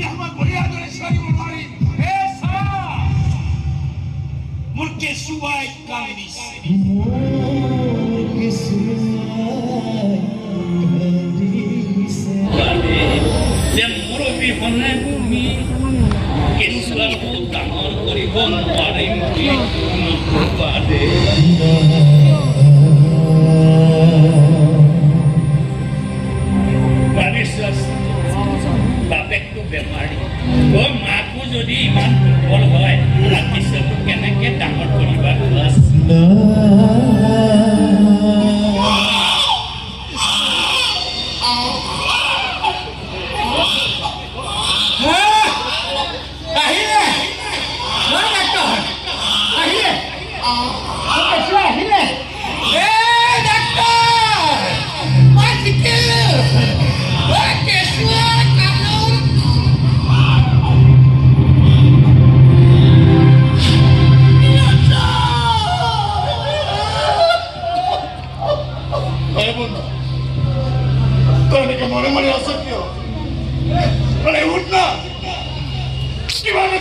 আমাক বলিয়া দৰে চলিব নোৱাৰি মোৰ কেঁচুৱাই কান্দিছে মুৰব্বী হলে তুমি কেঁচুৱাটো ডাঙৰ কৰিব নোৱাৰিম বাপেকটো বেমাৰী মাকো যদি ইমান দুৰ্বল হয় পিছতো কেনেকে ডাঙৰ কৰিবা মনে মনে আছো কিয় উঠ না কিভাবে